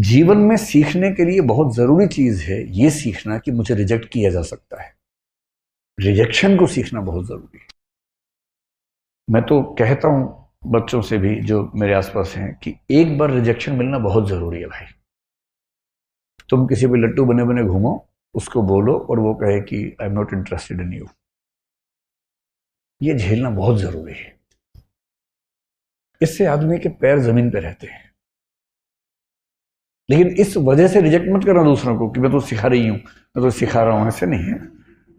जीवन में सीखने के लिए बहुत जरूरी चीज है ये सीखना कि मुझे रिजेक्ट किया जा सकता है। रिजेक्शन को सीखना बहुत जरूरी है। मैं तो कहता हूं बच्चों से भी जो मेरे आसपास हैं कि एक बार रिजेक्शन मिलना बहुत जरूरी है भाई। तुम किसी भी लट्टू बने बने घूमो, उसको बोलो और वो कहे कि I am not interested in you, ये झेलना बहुत जरूरी है। इससे आदमी के पैर जमीन पे रहते हैं। लेकिन इस वजह से रिजेक्ट मत करना दूसरों को कि मैं तो सिखा रही हूं, मैं तो सिखा रहा हूं, ऐसे नहीं है।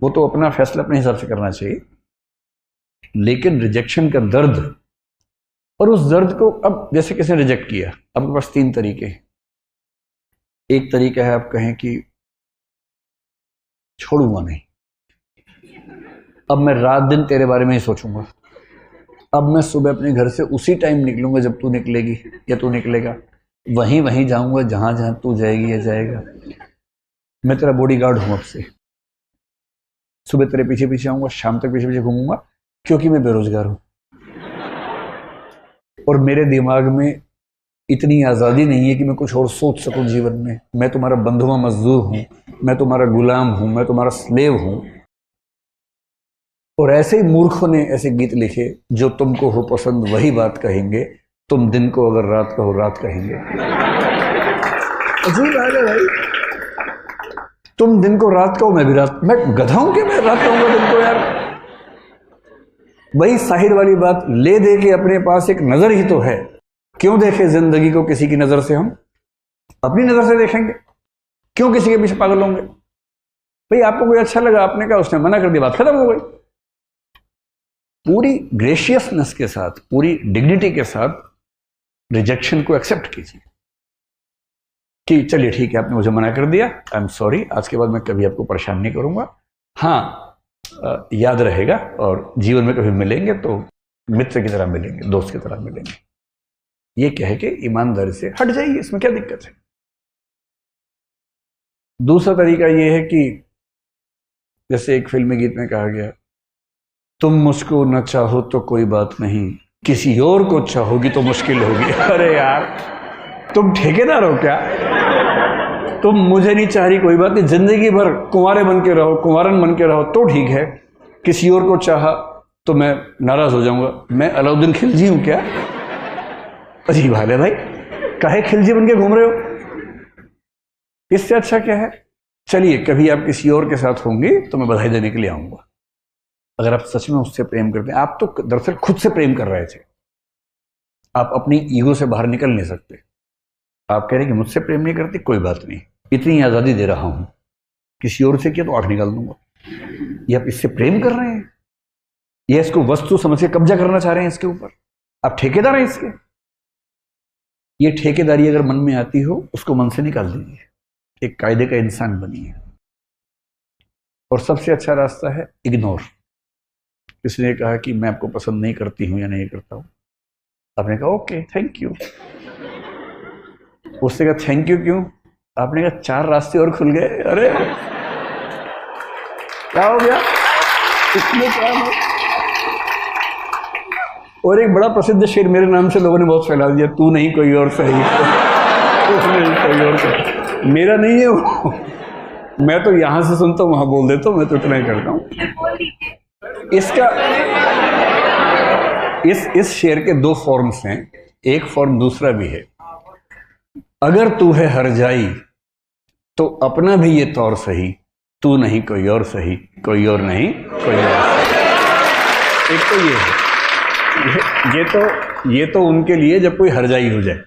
वो तो अपना फैसला अपने हिसाब से करना चाहिए। लेकिन रिजेक्शन का दर्द, और उस दर्द को अब जैसे किसी ने रिजेक्ट किया, आपके पास तीन तरीके हैं। एक तरीका है आप कहें कि छोड़ूंगा नहीं, अब मैं रात दिन तेरे बारे में ही सोचूंगा, अब मैं सुबह अपने घर से उसी टाइम निकलूंगा जब तू निकलेगी या तू निकलेगा, वहीं वहीं जाऊंगा जहां जहां तू जाएगी या जाएगा। मैं तेरा बॉडीगार्ड हूं अब से, सुबह तेरे पीछे पीछे आऊंगा, शाम तक पीछे पीछे घूमूंगा, क्योंकि मैं बेरोजगार हूं और मेरे दिमाग में इतनी आजादी नहीं है कि मैं कुछ और सोच सकूं जीवन में। मैं तुम्हारा बंधुआ मजदूर हूं, मैं तुम्हारा गुलाम हूं, मैं तुम्हारा स्लेव हूं। और ऐसे ही मूर्खों ने ऐसे गीत लिखे, जो तुमको हो पसंद वही बात कहेंगे, तुम दिन को अगर रात कहो रात कहेंगे। अजीब बात है भाई, तुम दिन को रात कहो मैं भी रात, मैं गधा हूं कि मैं रात कहूंगा दिन को यार। वही साहिर वाली बात, ले दे के अपने पास एक नजर ही तो है, क्यों देखे जिंदगी को किसी की नजर से, हम अपनी नजर से देखेंगे, क्यों किसी के पीछे पागल होंगे। भाई आपको कोई अच्छा लगा, आपने कहा, उसने मना कर दिया, बात खत्म हो गई। पूरी ग्रेशियसनेस के साथ, पूरी डिग्निटी के साथ रिजेक्शन को एक्सेप्ट कीजिए कि चलिए ठीक है, आपने मुझे मना कर दिया, आई एम सॉरी, आज के बाद मैं कभी आपको परेशान नहीं करूंगा। हाँ, याद रहेगा, और जीवन में कभी मिलेंगे तो मित्र की तरह मिलेंगे, दोस्त की तरह मिलेंगे। ये कह के ईमानदारी से हट जाइए, इसमें क्या दिक्कत है। दूसरा तरीका यह है कि जैसे एक फिल्मी गीत में कहा गया, तुम मुझको न चाहो तो कोई बात नहीं, किसी और को चाहोगी तो मुश्किल होगी। अरे यार, तुम ठेकेदार हो क्या? तुम मुझे नहीं चाह रही, कोई बात नहीं, जिंदगी भर कुंवारे बन के रहो, कुंवारन बन के रहो तो ठीक है। किसी और को चाहा तो मैं नाराज हो जाऊंगा। मैं अलाउद्दीन खिलजी हूं क्या? अजीब हाल है भाई, काहे खिलजी बन के घूम रहे हो? इससे अच्छा क्या है, चलिए कभी आप किसी और के साथ होंगे तो मैं बधाई देने के लिए आऊंगा। अगर आप सच में उससे प्रेम करते हैं, आप तो दरअसल खुद से प्रेम कर रहे थे, आप अपनी ईगो से बाहर निकल नहीं सकते। आप कह रहे हैं कि मुझसे प्रेम नहीं करती, कोई बात नहीं, इतनी आजादी दे रहा हूं, किसी और से किया तो आंख निकाल दूंगा। ये आप इससे प्रेम कर रहे हैं, या इसको वस्तु समझ के कब्जा करना चाह रहे हैं इसके ऊपर? आप ठेकेदार हैं इसके। ये ठेकेदारी अगर मन में आती हो, उसको मन से निकाल दीजिए, एक कायदे का इंसान बनिए। और सबसे अच्छा रास्ता है इग्नोर। किसी ने कहा कि मैं आपको पसंद नहीं करती हूं या नहीं करता हूं, आपने कहा ओके थैंक यू। उससे कहा थैंक यू क्यों? आपने कहा 4 रास्ते और खुल गए। अरे क्या हो गया इसमें, क्या हो? और एक बड़ा प्रसिद्ध शेर मेरे नाम से लोगों ने बहुत फैला दिया, तू नहीं कोई और सही। नहीं कोई और सही, मेरा नहीं है वो, मैं तो यहां से सुनता हूं वहां बोल देता हूं, मैं तो इतना ही करता हूं। इसका इस शेर के 2 फॉर्म्स हैं, एक फॉर्म दूसरा भी है। अगर तू है हर जाई तो अपना भी ये तौर सही, तू नहीं कोई और सही, कोई और नहीं कोई और सही। एक तो ये है, ये तो उनके लिए जब कोई हरजाई हो जाए,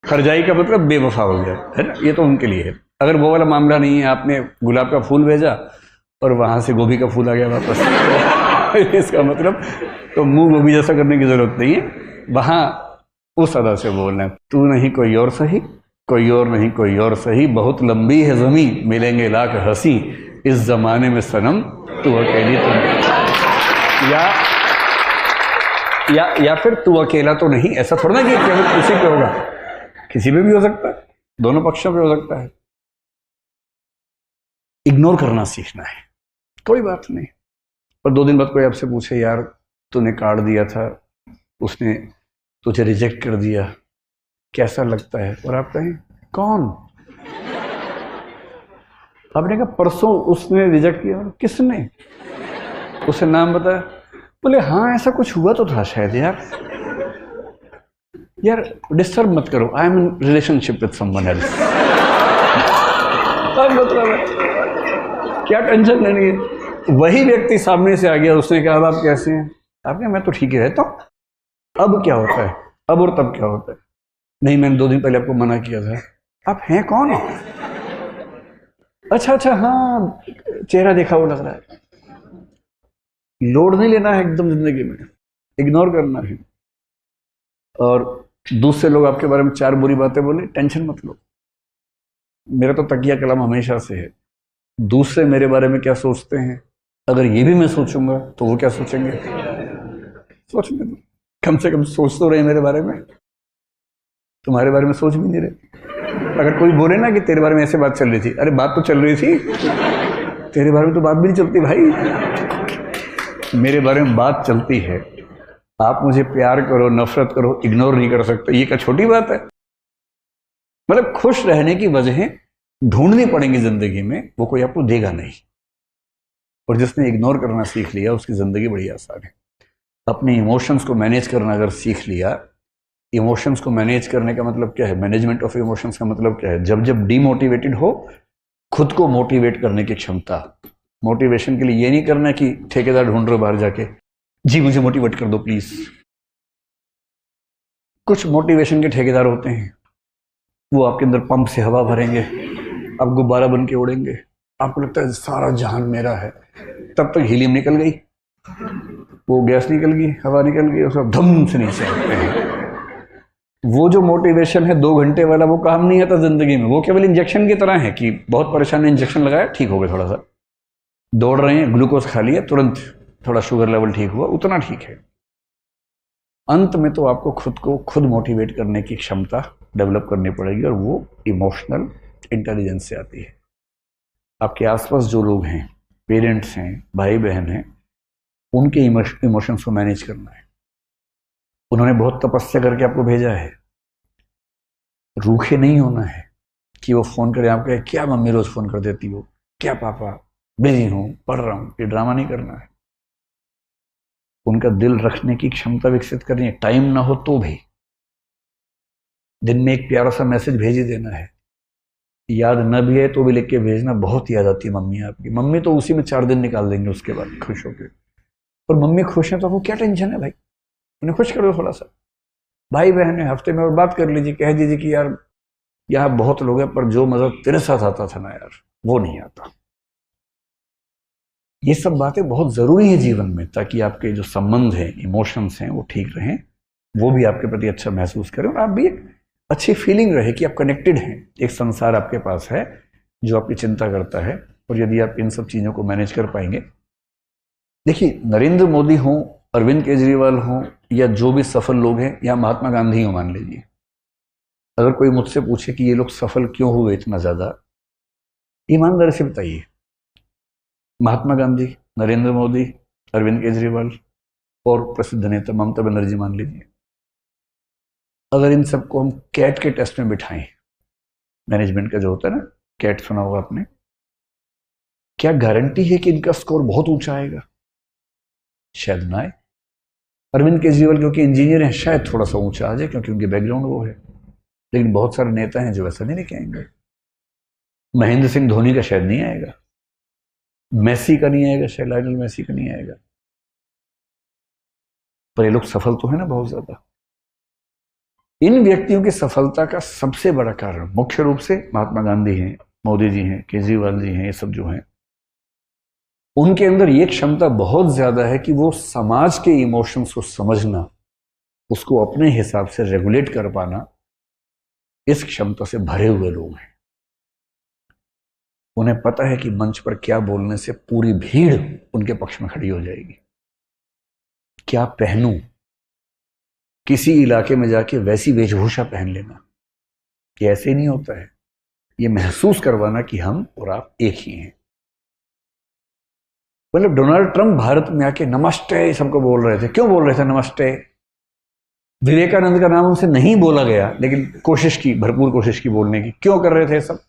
हरजाई का मतलब बेवफा हो जाए, है ना, ये तो उनके लिए है। अगर वो वाला मामला नहीं है, आपने गुलाब का फूल भेजा और वहां से गोभी का फूल आ गया वापस, इसका मतलब तो मुंह गोभी जैसा करने की जरूरत नहीं है, वहां उस अदा से बोलना है, तू नहीं कोई और सही, कोई और नहीं कोई और सही, बहुत लंबी है ज़मीं, मिलेंगे लाख हंसी, इस जमाने में सनम तू अकेली तुम, या फिर तू अकेला तो नहीं। ऐसा थोड़ा ना कि केवल किसी पे होगा, किसी पे भी हो सकता है, दोनों पक्षों पे हो सकता है। इग्नोर करना सीखना है, कोई बात नहीं। और 2 दिन बाद कोई आपसे पूछे, यार तूने कार्ड दिया था, उसने तुझे रिजेक्ट कर दिया, कैसा लगता है? और आप कहें कौन? आपने कहा परसों उसने रिजेक्ट किया। किसने? उसे नाम बताया? बोले हाँ ऐसा कुछ हुआ तो था शायद। यार डिस्टर्ब मत करो, I am in relationship with someone else. मतलब है क्या टेंशन लेनी है। वही व्यक्ति सामने से आ गया, उसने कहा आप कैसे हैं? आपने मैं तो ठीक ही रहता हूँ। अब क्या होता है? अब और तब क्या होता है? नहीं मैंने 2 दिन पहले आपको मना किया था। आप हैं कौन? अच्छा हाँ चेहरा देखा वो लग रहा है। लोड नहीं लेना है एकदम जिंदगी में, इग्नोर करना है। और दूसरे लोग आपके बारे में 4 बुरी बातें बोले, टेंशन मत लो। मेरा तो तकिया कलम हमेशा से है, दूसरे मेरे बारे में क्या सोचते हैं, अगर ये भी मैं सोचूंगा तो वो क्या सोचेंगे। सोचने दो, कम से कम सोच तो रहे मेरे बारे में, तुम्हारे बारे में सोच भी नहीं रहे। अगर कोई बोले ना कि तेरे बारे में ऐसे बात चल रही थी, अरे बात तो चल रही थी, तेरे बारे में तो बात भी नहीं चलती भाई। मेरे बारे में बात चलती है। आप मुझे प्यार करो नफरत करो, इग्नोर नहीं कर सकते, ये क्या छोटी बात है? मतलब खुश रहने की वजहें ढूंढनी पड़ेंगी जिंदगी में, वो कोई आपको देगा नहीं। और जिसने इग्नोर करना सीख लिया उसकी जिंदगी बड़ी आसान है। अपने इमोशंस को मैनेज करना अगर सीख लिया, इमोशंस को मैनेज करने का मतलब क्या है, मैनेजमेंट ऑफ इमोशंस का मतलब क्या है, जब जब डीमोटिवेटेड हो खुद को मोटिवेट करने की क्षमता। मोटिवेशन के लिए ये नहीं करना कि ठेकेदार ढूंढ रहे हो बाहर जाके, जी मुझे मोटिवेट कर दो प्लीज। कुछ मोटिवेशन के ठेकेदार होते हैं, वो आपके अंदर पंप से हवा भरेंगे, आप गुब्बारा बन के उड़ेंगे, आपको लगता है सारा जहान मेरा है। तब तक हीलियम निकल गई, वो गैस निकल गई, हवा निकल गई, उसको धम से नीचे आते हैं। वो जो मोटिवेशन है 2 घंटे वाला, वो काम नहीं आता जिंदगी में। वो केवल इंजेक्शन की तरह है कि बहुत परेशान है, इंजेक्शन लगाया ठीक हो गया, थोड़ा सा दौड़ रहे हैं ग्लूकोज खा लिया तुरंत थोड़ा शुगर लेवल ठीक हुआ, उतना ठीक है। अंत में तो आपको खुद को खुद मोटिवेट करने की क्षमता डेवलप करनी पड़ेगी, और वो इमोशनल इंटेलिजेंस से आती है। आपके आसपास जो लोग हैं, पेरेंट्स हैं, भाई बहन हैं, उनके इमोशंस को मैनेज करना है। उन्होंने बहुत तपस्या करके आपको भेजा है, रूखे नहीं होना है कि वो फोन करे आप कहे क्या मम्मी रोज फोन कर देती हो, क्या पापा बिजी हूं पढ़ रहा हूं, ये ड्रामा नहीं करना है। उनका दिल रखने की क्षमता विकसित करनी है। टाइम ना हो तो भी दिन में एक प्यारा सा मैसेज भेज ही देना है, याद न भी है तो भी लिख के भेजना। बहुत याद आती है मम्मी आपकी। मम्मी तो उसी में 4 दिन निकाल देंगे उसके बाद खुश होकर। और मम्मी खुश है तो आपको क्या टेंशन है भाई, उन्हें खुश कर दो थोड़ा सा। भाई बहन है, हफ्ते में और बात कर लीजिए, कह दीजिए कि यार यहाँ बहुत लोग हैं पर जो मजा तेरे साथ आता था ना यार वो नहीं आता। ये सब बातें बहुत जरूरी है जीवन में, ताकि आपके जो संबंध हैं, इमोशंस हैं, वो ठीक रहें, वो भी आपके प्रति अच्छा महसूस करें, और आप भी एक अच्छी फीलिंग रहे कि आप कनेक्टेड हैं। एक संसार आपके पास है जो आपकी चिंता करता है। और यदि आप इन सब चीज़ों को मैनेज कर पाएंगे, देखिए नरेंद्र मोदी हों, अरविंद केजरीवाल हों, या जो भी सफल लोग हैं, या महात्मा गांधी हो मान लीजिए, अगर कोई मुझसे पूछे कि ये लोग सफल क्यों हुए इतना ज़्यादा, ईमानदारी से बताइए। महात्मा गांधी, नरेंद्र मोदी, अरविंद केजरीवाल और प्रसिद्ध नेता ममता बनर्जी मान लीजिए, अगर इन सबको हम कैट के टेस्ट में बिठाएं, मैनेजमेंट का जो होता है ना, कैट सुना होगा आपने, क्या गारंटी है कि इनका स्कोर बहुत ऊंचा आएगा? शायद ना आए। अरविंद केजरीवाल क्योंकि इंजीनियर हैं, शायद थोड़ा सा ऊंचा आ जाए क्योंकि उनकी बैकग्राउंड वो है। लेकिन बहुत सारे नेता हैं जो वैसा नहीं लेके आएंगे। महेंद्र सिंह धोनी का शायद नहीं आएगा, मेसी का नहीं आएगा, शायद लायनल मेसी का नहीं आएगा। पर ये लोग सफल तो है ना बहुत ज्यादा। इन व्यक्तियों की सफलता का सबसे बड़ा कारण मुख्य रूप से महात्मा गांधी हैं, मोदी जी हैं, केजरीवाल जी हैं, ये सब जो हैं, उनके अंदर ये क्षमता बहुत ज्यादा है कि वो समाज के इमोशंस को समझना, उसको अपने हिसाब से रेगुलेट कर पाना, इस क्षमता से भरे हुए लोग हैं। उन्हें पता है कि मंच पर क्या बोलने से पूरी भीड़ उनके पक्ष में खड़ी हो जाएगी। क्या पहनूं, किसी इलाके में जाके वैसी वेशभूषा पहन लेना, ये ऐसे नहीं होता है। ये महसूस करवाना कि हम और आप एक ही हैं। मतलब डोनाल्ड ट्रंप भारत में आके नमस्ते सबको बोल रहे थे। क्यों बोल रहे थे नमस्ते? विवेकानंद का नाम उनसे नहीं बोला गया, लेकिन कोशिश की, भरपूर कोशिश की बोलने की। क्यों कर रहे थे सब?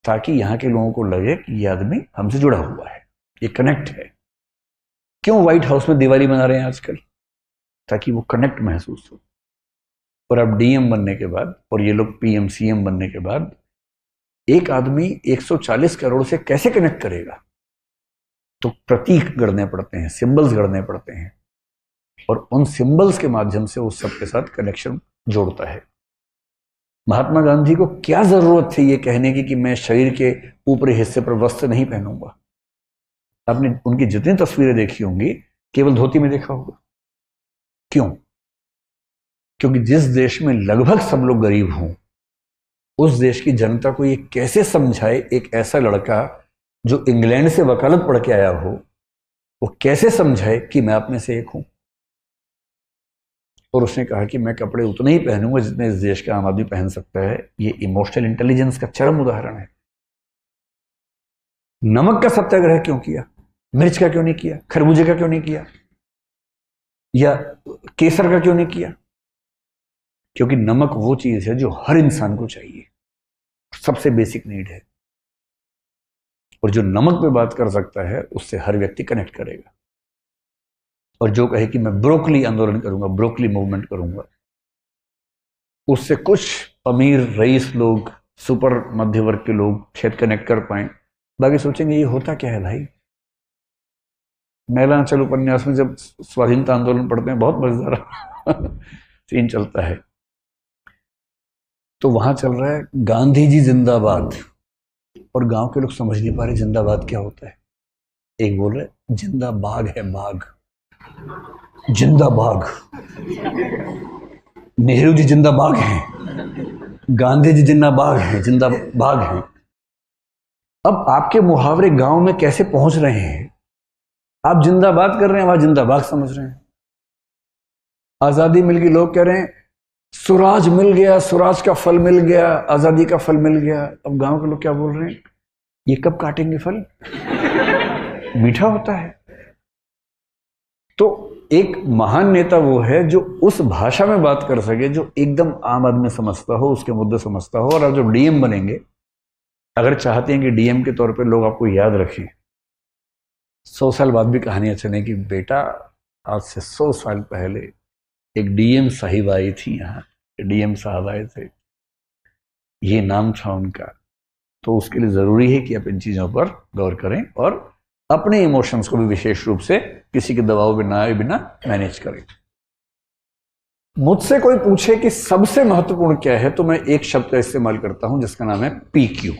ताकि यहाँ के लोगों को लगे कि ये आदमी हमसे जुड़ा हुआ है, ये कनेक्ट है। क्यों व्हाइट हाउस में दिवाली मना रहे हैं आजकल? ताकि वो कनेक्ट महसूस हो। और अब डीएम बनने के बाद और ये लोग पीएम सीएम बनने के बाद एक आदमी 140 करोड़ से कैसे कनेक्ट करेगा? तो प्रतीक गढ़ने पड़ते हैं, सिंबल्स गढ़ने पड़ते हैं, और उन सिंबल्स के माध्यम से उस सबके साथ कनेक्शन जोड़ता है। महात्मा गांधी को क्या जरूरत थी ये कहने की कि मैं शरीर के ऊपरी हिस्से पर वस्त्र नहीं पहनूंगा? आपने उनकी जितनी तस्वीरें देखी होंगी केवल धोती में देखा होगा। क्यों? क्योंकि जिस देश में लगभग सब लोग गरीब हों, उस देश की जनता को ये कैसे समझाए एक ऐसा लड़का जो इंग्लैंड से वकालत पढ़ के आया हो, वो कैसे समझाए कि मैं आप में से एक हूं? और उसने कहा कि मैं कपड़े उतने ही पहनूंगा जितने इस देश का आम आदमी पहन सकता है। ये इमोशनल इंटेलिजेंस का चरम उदाहरण है। नमक का सत्याग्रह क्यों किया? मिर्च का क्यों नहीं किया? खरबूजे का क्यों नहीं किया? या केसर का क्यों नहीं किया? क्योंकि नमक वो चीज है जो हर इंसान को चाहिए, सबसे बेसिक नीड है, और जो नमक पे बात कर सकता है उससे हर व्यक्ति कनेक्ट करेगा। और जो कहे कि मैं ब्रोकली आंदोलन करूंगा, ब्रोकली मूवमेंट करूंगा, उससे कुछ अमीर रईस लोग, सुपर मध्य वर्ग के लोग शायद कनेक्ट कर पाए, बाकी सोचेंगे ये होता क्या है भाई। मैलांचल उपन्यास में जब स्वाधीनता आंदोलन पढ़ते हैं बहुत मजेदार सीन चलता है। तो वहां चल रहा है गांधी जी जिंदाबाद, और गांव के लोग समझ नहीं पा रहे जिंदाबाद क्या होता है। एक बोल रहे जिंदा बाघ है, बाघ, जिंदा बाघ, नेहरू जी जिंदा बाघ हैं, गांधी जी जिंदा बाघ हैं, जिंदा बाघ हैं। अब आपके मुहावरे गांव में कैसे पहुंच रहे हैं? आप जिंदाबाद कर रहे हैं, वहां जिंदाबाद समझ रहे हैं। आजादी मिल गई, लोग कह रहे हैं स्वराज मिल गया, स्वराज का फल मिल गया, आजादी का फल मिल गया। अब गांव के लोग क्या बोल रहे हैं? ये कब काटेंगे फल? मीठा होता है। तो एक महान नेता वो है जो उस भाषा में बात कर सके जो एकदम आम आदमी समझता हो, उसके मुद्दे समझता हो। और आप जब डीएम बनेंगे, अगर चाहते हैं कि डीएम के तौर पे लोग आपको याद रखें, 100 साल बाद भी कहानियां चलें कि बेटा आज से 100 साल पहले एक डीएम साहिब आई थी, यहाँ डीएम साहब आए थे, ये नाम था उनका। तो उसके लिए जरूरी है कि आप इन चीजों पर गौर करें और अपने इमोशंस को भी विशेष रूप से किसी के दबाव में ना आए बिना मैनेज करें। मुझसे कोई पूछे कि सबसे महत्वपूर्ण क्या है, तो मैं एक शब्द का इस्तेमाल करता हूं जिसका नाम है PQ।